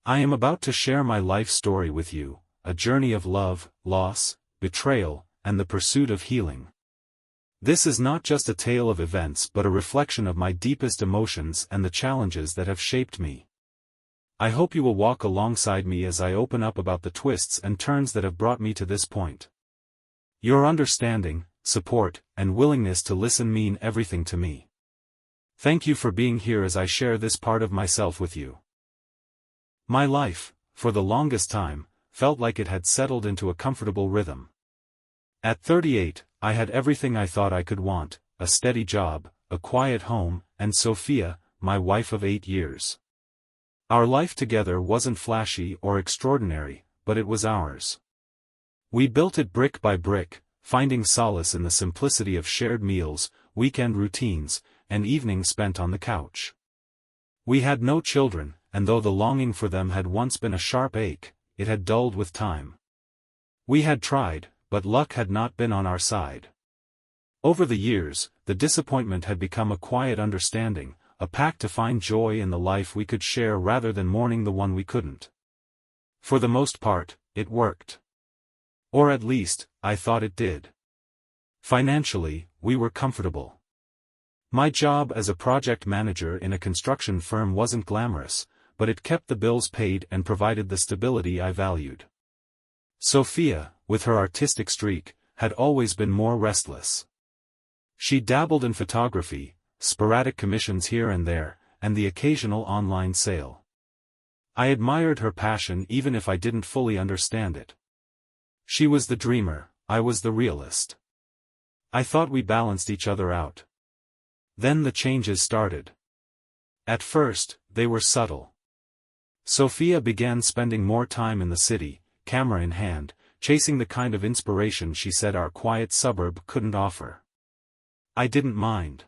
I am about to share my life story with you, a journey of love, loss, betrayal, and the pursuit of healing. This is not just a tale of events but a reflection of my deepest emotions and the challenges that have shaped me. I hope you will walk alongside me as I open up about the twists and turns that have brought me to this point. Your understanding, support, and willingness to listen mean everything to me. Thank you for being here as I share this part of myself with you. My life, for the longest time, felt like it had settled into a comfortable rhythm. At 38, I had everything I thought I could want: a steady job, a quiet home, and Sophia, my wife of 8 years. Our life together wasn't flashy or extraordinary, but it was ours. We built it brick by brick, finding solace in the simplicity of shared meals, weekend routines, and evenings spent on the couch. We had no children, and though the longing for them had once been a sharp ache, it had dulled with time. We had tried, but luck had not been on our side. Over the years, the disappointment had become a quiet understanding, a pact to find joy in the life we could share rather than mourning the one we couldn't. For the most part, it worked. Or at least, I thought it did. Financially, we were comfortable. My job as a project manager in a construction firm wasn't glamorous, but it kept the bills paid and provided the stability I valued. Sophia, with her artistic streak, had always been more restless. She dabbled in photography, sporadic commissions here and there, and the occasional online sale. I admired her passion even if I didn't fully understand it. She was the dreamer, I was the realist. I thought we balanced each other out. Then the changes started. At first, they were subtle. Sophia began spending more time in the city, camera in hand, chasing the kind of inspiration she said our quiet suburb couldn't offer. I didn't mind.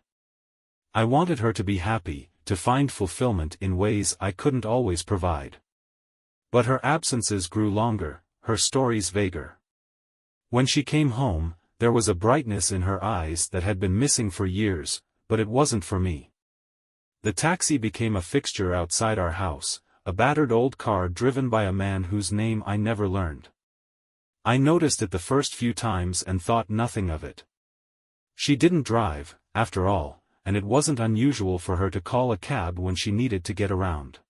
I wanted her to be happy, to find fulfillment in ways I couldn't always provide. But her absences grew longer, her stories vaguer. When she came home, there was a brightness in her eyes that had been missing for years, but it wasn't for me. The taxi became a fixture outside our house, a battered old car driven by a man whose name I never learned. I noticed it the first few times and thought nothing of it. She didn't drive, after all, and it wasn't unusual for her to call a cab when she needed to get around.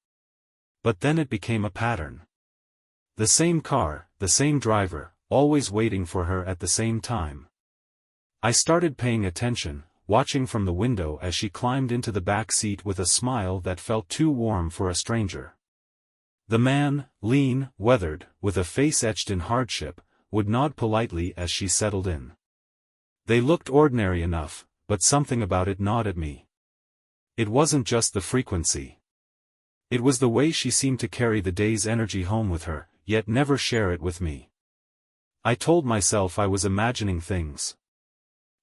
But then it became a pattern. The same car, the same driver, always waiting for her at the same time. I started paying attention, watching from the window as she climbed into the back seat with a smile that felt too warm for a stranger. The man, lean, weathered, with a face etched in hardship, would nod politely as she settled in. They looked ordinary enough, but something about it gnawed at me. It wasn't just the frequency. It was the way she seemed to carry the day's energy home with her, yet never share it with me. I told myself I was imagining things.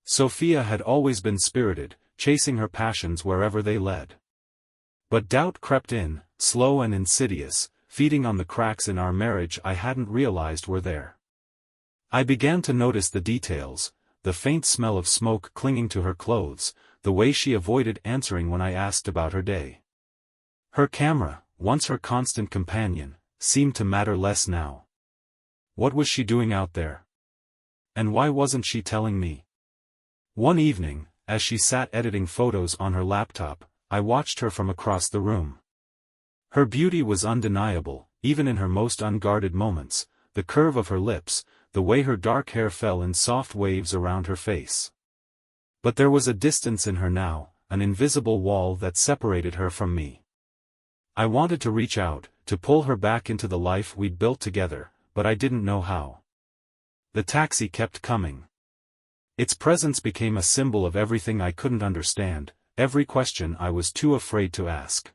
Sophia had always been spirited, chasing her passions wherever they led. But doubt crept in, slow and insidious, feeding on the cracks in our marriage I hadn't realized were there. I began to notice the details, the faint smell of smoke clinging to her clothes, the way she avoided answering when I asked about her day. Her camera, once her constant companion, seemed to matter less now. What was she doing out there? And why wasn't she telling me? One evening, as she sat editing photos on her laptop, I watched her from across the room. Her beauty was undeniable, even in her most unguarded moments, the curve of her lips, the way her dark hair fell in soft waves around her face. But there was a distance in her now, an invisible wall that separated her from me. I wanted to reach out, to pull her back into the life we'd built together, but I didn't know how. The taxi kept coming. Its presence became a symbol of everything I couldn't understand, every question I was too afraid to ask.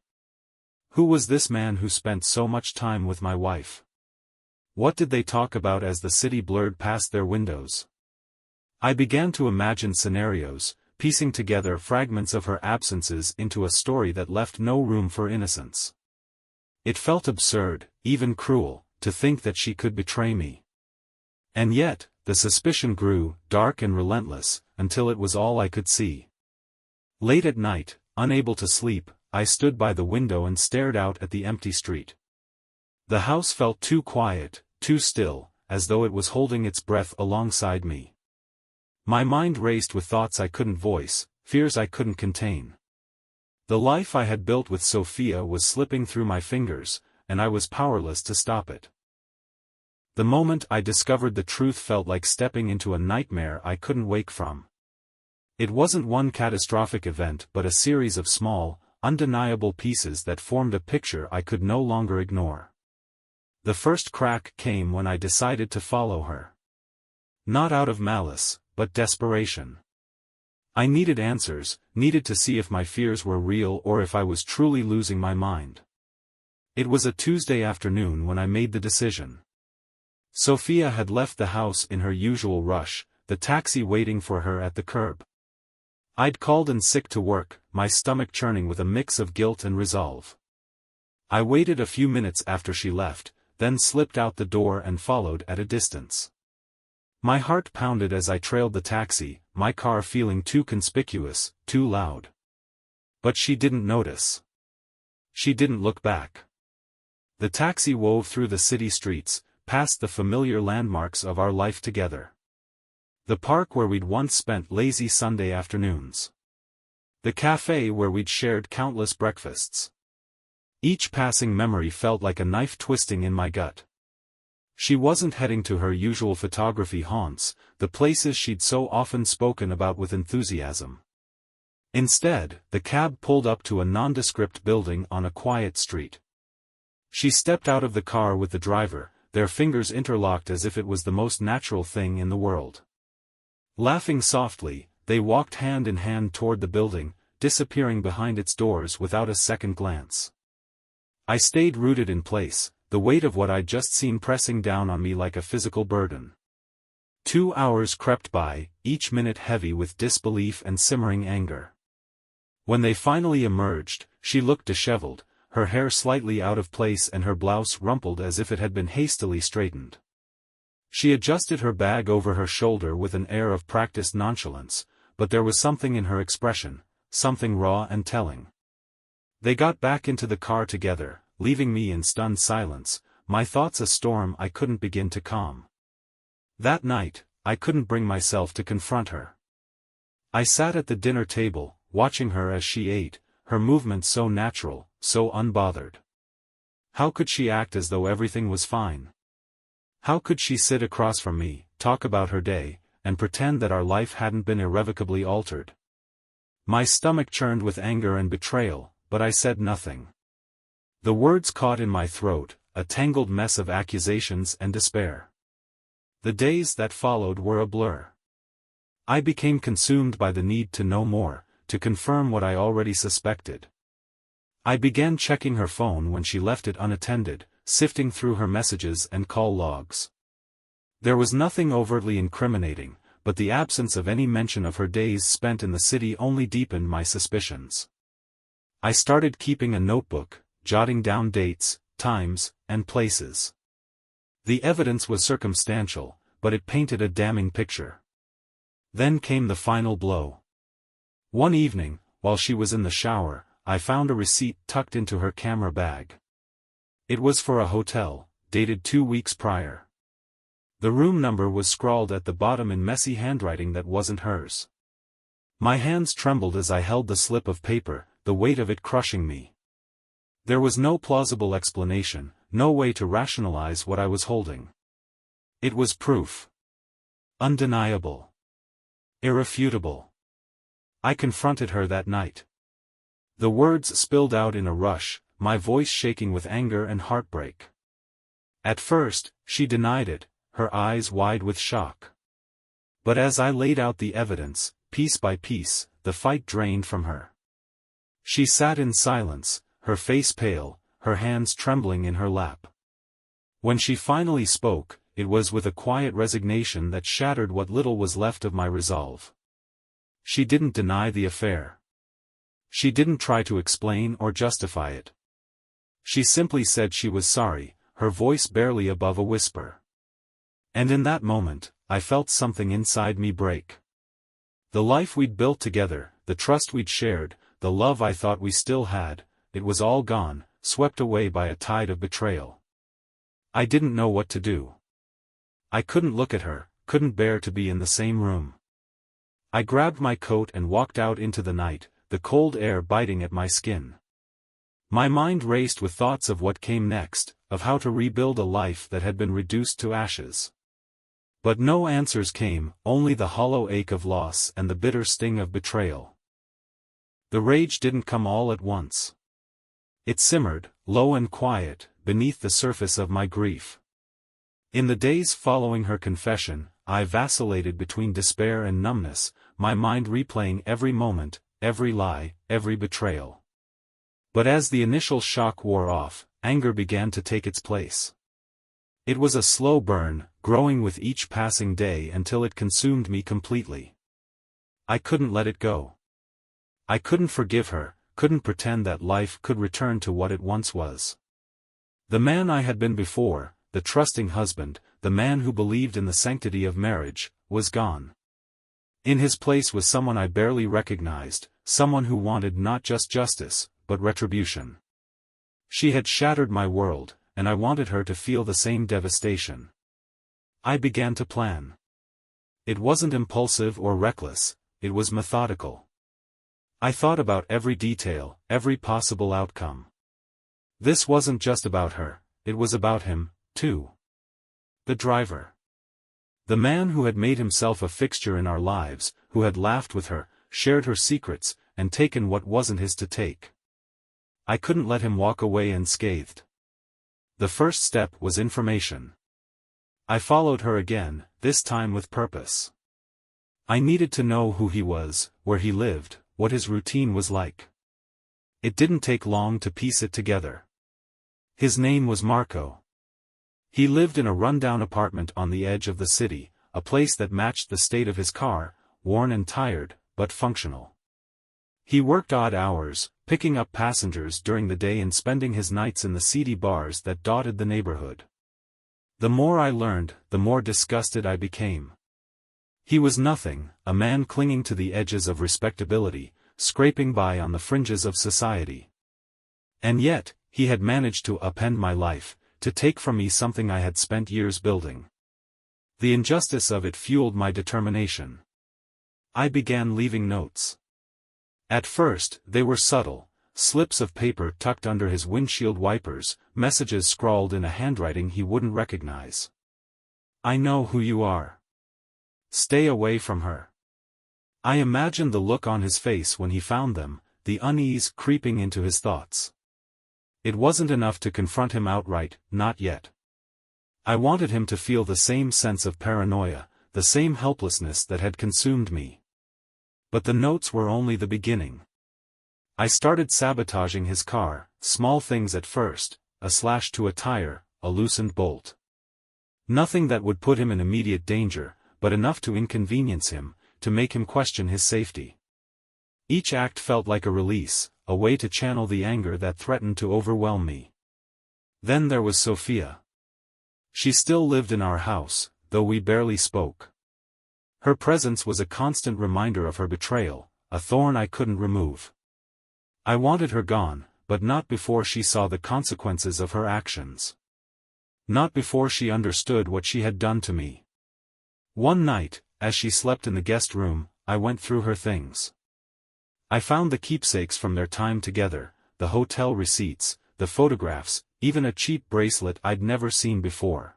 Who was this man who spent so much time with my wife? What did they talk about as the city blurred past their windows? I began to imagine scenarios, piecing together fragments of her absences into a story that left no room for innocence. It felt absurd, even cruel, to think that she could betray me. And yet, the suspicion grew, dark and relentless, until it was all I could see. Late at night, unable to sleep, I stood by the window and stared out at the empty street. The house felt too quiet, too still, as though it was holding its breath alongside me. My mind raced with thoughts I couldn't voice, fears I couldn't contain. The life I had built with Sophia was slipping through my fingers, and I was powerless to stop it. The moment I discovered the truth felt like stepping into a nightmare I couldn't wake from. It wasn't one catastrophic event but a series of small, undeniable pieces that formed a picture I could no longer ignore. The first crack came when I decided to follow her. Not out of malice, but desperation. I needed answers, needed to see if my fears were real or if I was truly losing my mind. It was a Tuesday afternoon when I made the decision. Sophia had left the house in her usual rush, the taxi waiting for her at the curb. I'd called in sick to work, my stomach churning with a mix of guilt and resolve. I waited a few minutes after she left, then slipped out the door and followed at a distance. My heart pounded as I trailed the taxi, my car feeling too conspicuous, too loud. But she didn't notice. She didn't look back. The taxi wove through the city streets, past the familiar landmarks of our life together. The park where we'd once spent lazy Sunday afternoons. The cafe where we'd shared countless breakfasts. Each passing memory felt like a knife twisting in my gut. She wasn't heading to her usual photography haunts, the places she'd so often spoken about with enthusiasm. Instead, the cab pulled up to a nondescript building on a quiet street. She stepped out of the car with the driver, their fingers interlocked as if it was the most natural thing in the world. Laughing softly, they walked hand in hand toward the building, disappearing behind its doors without a second glance. I stayed rooted in place, the weight of what I'd just seen pressing down on me like a physical burden. 2 hours crept by, each minute heavy with disbelief and simmering anger. When they finally emerged, she looked disheveled, her hair slightly out of place and her blouse rumpled as if it had been hastily straightened. She adjusted her bag over her shoulder with an air of practiced nonchalance, but there was something in her expression, something raw and telling. They got back into the car together, leaving me in stunned silence, my thoughts a storm I couldn't begin to calm. That night, I couldn't bring myself to confront her. I sat at the dinner table, watching her as she ate, her movements so natural, so unbothered. How could she act as though everything was fine? How could she sit across from me, talk about her day, and pretend that our life hadn't been irrevocably altered? My stomach churned with anger and betrayal, but I said nothing. The words caught in my throat, a tangled mess of accusations and despair. The days that followed were a blur. I became consumed by the need to know more, to confirm what I already suspected. I began checking her phone when she left it unattended, sifting through her messages and call logs. There was nothing overtly incriminating, but the absence of any mention of her days spent in the city only deepened my suspicions. I started keeping a notebook, jotting down dates, times, and places. The evidence was circumstantial, but it painted a damning picture. Then came the final blow. One evening, while she was in the shower, I found a receipt tucked into her camera bag. It was for a hotel, dated 2 weeks prior. The room number was scrawled at the bottom in messy handwriting that wasn't hers. My hands trembled as I held the slip of paper, the weight of it crushing me. There was no plausible explanation, no way to rationalize what I was holding. It was proof. Undeniable. Irrefutable. I confronted her that night. The words spilled out in a rush, my voice shaking with anger and heartbreak. At first, she denied it, her eyes wide with shock. But as I laid out the evidence, piece by piece, the fight drained from her. She sat in silence, her face pale, her hands trembling in her lap. When she finally spoke, it was with a quiet resignation that shattered what little was left of my resolve. She didn't deny the affair. She didn't try to explain or justify it. She simply said she was sorry, her voice barely above a whisper. And in that moment, I felt something inside me break. The life we'd built together, the trust we'd shared, the love I thought we still had, it was all gone, swept away by a tide of betrayal. I didn't know what to do. I couldn't look at her, couldn't bear to be in the same room. I grabbed my coat and walked out into the night, the cold air biting at my skin. My mind raced with thoughts of what came next, of how to rebuild a life that had been reduced to ashes. But no answers came, only the hollow ache of loss and the bitter sting of betrayal. The rage didn't come all at once. It simmered, low and quiet, beneath the surface of my grief. In the days following her confession, I vacillated between despair and numbness, my mind replaying every moment, every lie, every betrayal. But as the initial shock wore off, anger began to take its place. It was a slow burn, growing with each passing day until it consumed me completely. I couldn't let it go. I couldn't forgive her, couldn't pretend that life could return to what it once was. The man I had been before, the trusting husband, the man who believed in the sanctity of marriage, was gone. In his place was someone I barely recognized, someone who wanted not just justice, but retribution. She had shattered my world, and I wanted her to feel the same devastation. I began to plan. It wasn't impulsive or reckless, it was methodical. I thought about every detail, every possible outcome. This wasn't just about her, it was about him, too. The driver. The man who had made himself a fixture in our lives, who had laughed with her, shared her secrets, and taken what wasn't his to take. I couldn't let him walk away unscathed. The first step was information. I followed her again, this time with purpose. I needed to know who he was, where he lived, what his routine was like. It didn't take long to piece it together. His name was Marco. He lived in a rundown apartment on the edge of the city, a place that matched the state of his car, worn and tired, but functional. He worked odd hours, picking up passengers during the day and spending his nights in the seedy bars that dotted the neighborhood. The more I learned, the more disgusted I became. He was nothing, a man clinging to the edges of respectability, scraping by on the fringes of society. And yet, he had managed to upend my life, to take from me something I had spent years building. The injustice of it fueled my determination. I began leaving notes. At first, they were subtle, slips of paper tucked under his windshield wipers, messages scrawled in a handwriting he wouldn't recognize. I know who you are. Stay away from her. I imagined the look on his face when he found them, the unease creeping into his thoughts. It wasn't enough to confront him outright, not yet. I wanted him to feel the same sense of paranoia, the same helplessness that had consumed me. But the notes were only the beginning. I started sabotaging his car, small things at first, a slash to a tire, a loosened bolt. Nothing that would put him in immediate danger, but enough to inconvenience him, to make him question his safety. Each act felt like a release, a way to channel the anger that threatened to overwhelm me. Then there was Sophia. She still lived in our house, though we barely spoke. Her presence was a constant reminder of her betrayal, a thorn I couldn't remove. I wanted her gone, but not before she saw the consequences of her actions. Not before she understood what she had done to me. One night, as she slept in the guest room, I went through her things. I found the keepsakes from their time together, the hotel receipts, the photographs, even a cheap bracelet I'd never seen before.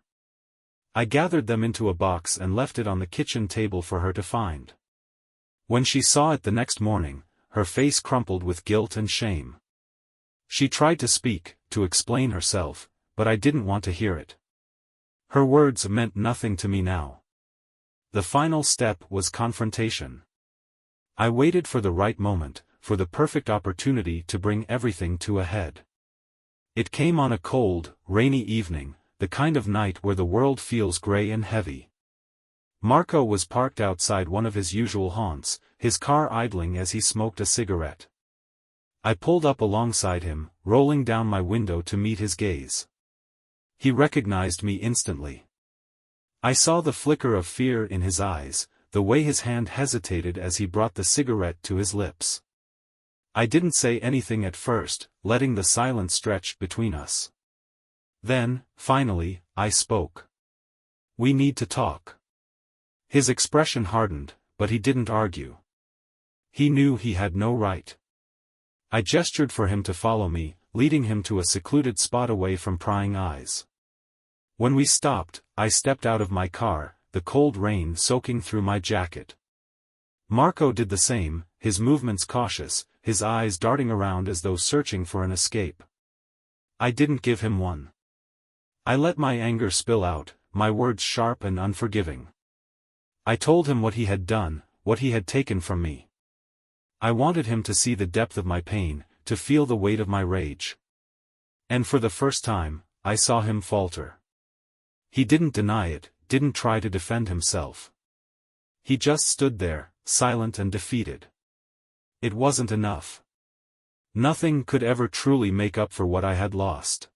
I gathered them into a box and left it on the kitchen table for her to find. When she saw it the next morning, her face crumpled with guilt and shame. She tried to speak, to explain herself, but I didn't want to hear it. Her words meant nothing to me now. The final step was confrontation. I waited for the right moment, for the perfect opportunity to bring everything to a head. It came on a cold, rainy evening, the kind of night where the world feels gray and heavy. Marco was parked outside one of his usual haunts, his car idling as he smoked a cigarette. I pulled up alongside him, rolling down my window to meet his gaze. He recognized me instantly. I saw the flicker of fear in his eyes, the way his hand hesitated as he brought the cigarette to his lips. I didn't say anything at first, letting the silence stretch between us. Then, finally, I spoke. We need to talk. His expression hardened, but he didn't argue. He knew he had no right. I gestured for him to follow me, leading him to a secluded spot away from prying eyes. When we stopped, I stepped out of my car, the cold rain soaking through my jacket. Marco did the same, his movements cautious, his eyes darting around as though searching for an escape. I didn't give him one. I let my anger spill out, my words sharp and unforgiving. I told him what he had done, what he had taken from me. I wanted him to see the depth of my pain, to feel the weight of my rage. And for the first time, I saw him falter. He didn't deny it, didn't try to defend himself. He just stood there, silent and defeated. It wasn't enough. Nothing could ever truly make up for what I had lost.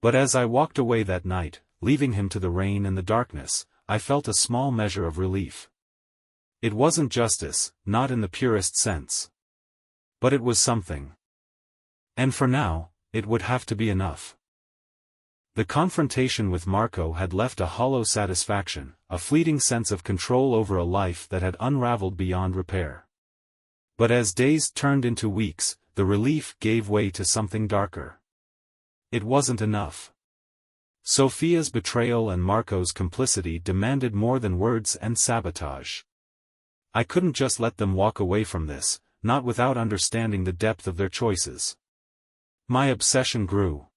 But as I walked away that night, leaving him to the rain and the darkness, I felt a small measure of relief. It wasn't justice, not in the purest sense. But it was something. And for now, it would have to be enough. The confrontation with Marco had left a hollow satisfaction, a fleeting sense of control over a life that had unraveled beyond repair. But as days turned into weeks, the relief gave way to something darker. It wasn't enough. Sophia's betrayal and Marco's complicity demanded more than words and sabotage. I couldn't just let them walk away from this, not without understanding the depth of their choices. My obsession grew.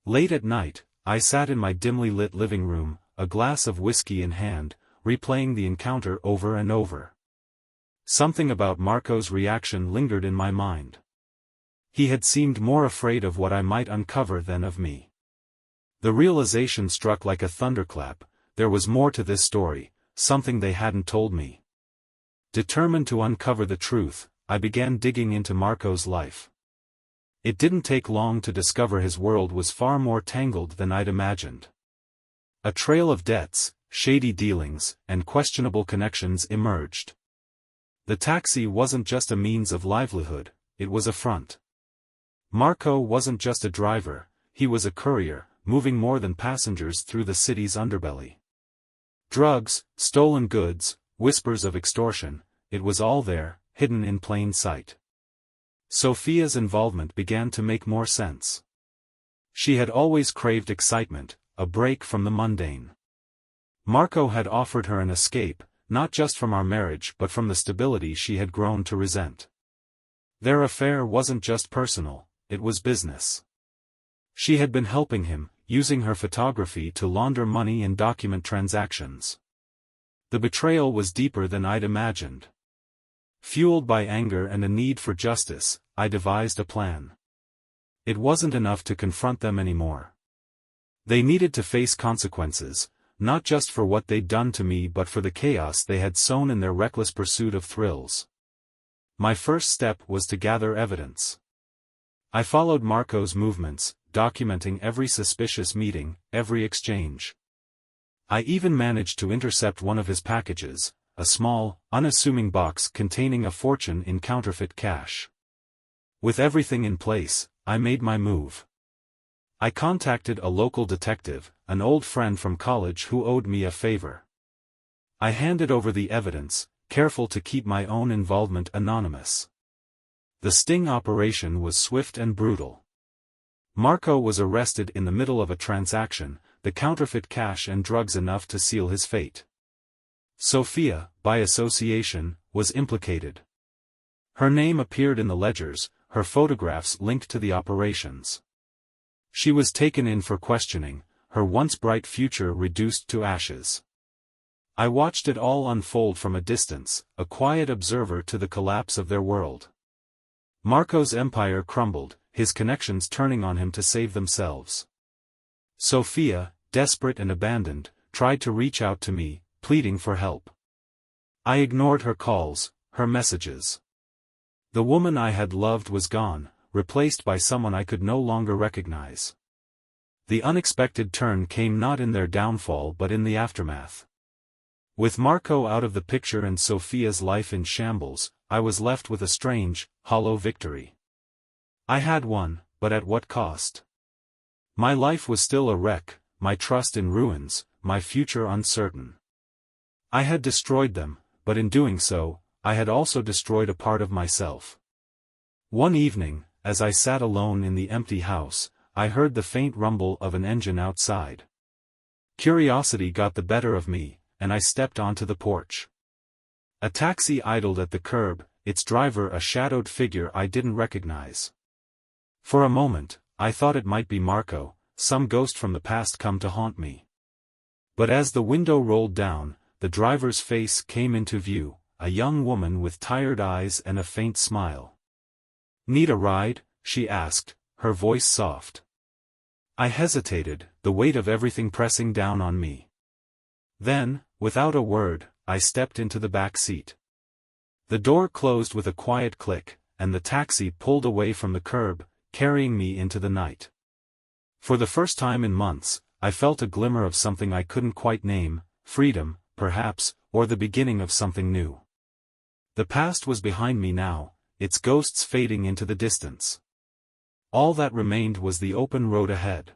Late at night, I sat in my dimly lit living room, a glass of whiskey in hand, replaying the encounter over and over. Something about Marco's reaction lingered in my mind. He had seemed more afraid of what I might uncover than of me. The realization struck like a thunderclap: there was more to this story, something they hadn't told me. Determined to uncover the truth, I began digging into Marco's life. It didn't take long to discover his world was far more tangled than I'd imagined. A trail of debts, shady dealings, and questionable connections emerged. The taxi wasn't just a means of livelihood, it was a front. Marco wasn't just a driver, he was a courier, moving more than passengers through the city's underbelly. Drugs, stolen goods, whispers of extortion, it was all there, hidden in plain sight. Sophia's involvement began to make more sense. She had always craved excitement, a break from the mundane. Marco had offered her an escape, not just from our marriage but from the stability she had grown to resent. Their affair wasn't just personal, it was business. She had been helping him, using her photography to launder money and document transactions. The betrayal was deeper than I'd imagined. Fueled by anger and a need for justice, I devised a plan. It wasn't enough to confront them anymore. They needed to face consequences, not just for what they'd done to me but for the chaos they had sown in their reckless pursuit of thrills. My first step was to gather evidence. I followed Marco's movements, documenting every suspicious meeting, every exchange. I even managed to intercept one of his packages, a small, unassuming box containing a fortune in counterfeit cash. With everything in place, I made my move. I contacted a local detective, an old friend from college who owed me a favor. I handed over the evidence, careful to keep my own involvement anonymous. The sting operation was swift and brutal. Marco was arrested in the middle of a transaction, the counterfeit cash and drugs enough to seal his fate. Sophia, by association, was implicated. Her name appeared in the ledgers, her photographs linked to the operations. She was taken in for questioning, her once bright future reduced to ashes. I watched it all unfold from a distance, a quiet observer to the collapse of their world. Marco's empire crumbled, his connections turning on him to save themselves. Sophia, desperate and abandoned, tried to reach out to me, pleading for help. I ignored her calls, her messages. The woman I had loved was gone, replaced by someone I could no longer recognize. The unexpected turn came not in their downfall but in the aftermath. With Marco out of the picture and Sophia's life in shambles, I was left with a strange, hollow victory. I had won, but at what cost? My life was still a wreck, my trust in ruins, my future uncertain. I had destroyed them, but in doing so, I had also destroyed a part of myself. One evening, as I sat alone in the empty house, I heard the faint rumble of an engine outside. Curiosity got the better of me, and I stepped onto the porch. A taxi idled at the curb, its driver a shadowed figure I didn't recognize. For a moment, I thought it might be Marco, some ghost from the past come to haunt me. But as the window rolled down, the driver's face came into view, a young woman with tired eyes and a faint smile. "Need a ride?" she asked, her voice soft. I hesitated, the weight of everything pressing down on me. Then, without a word, I stepped into the back seat. The door closed with a quiet click, and the taxi pulled away from the curb, carrying me into the night. For the first time in months, I felt a glimmer of something I couldn't quite name, freedom, perhaps, or the beginning of something new. The past was behind me now, its ghosts fading into the distance. All that remained was the open road ahead.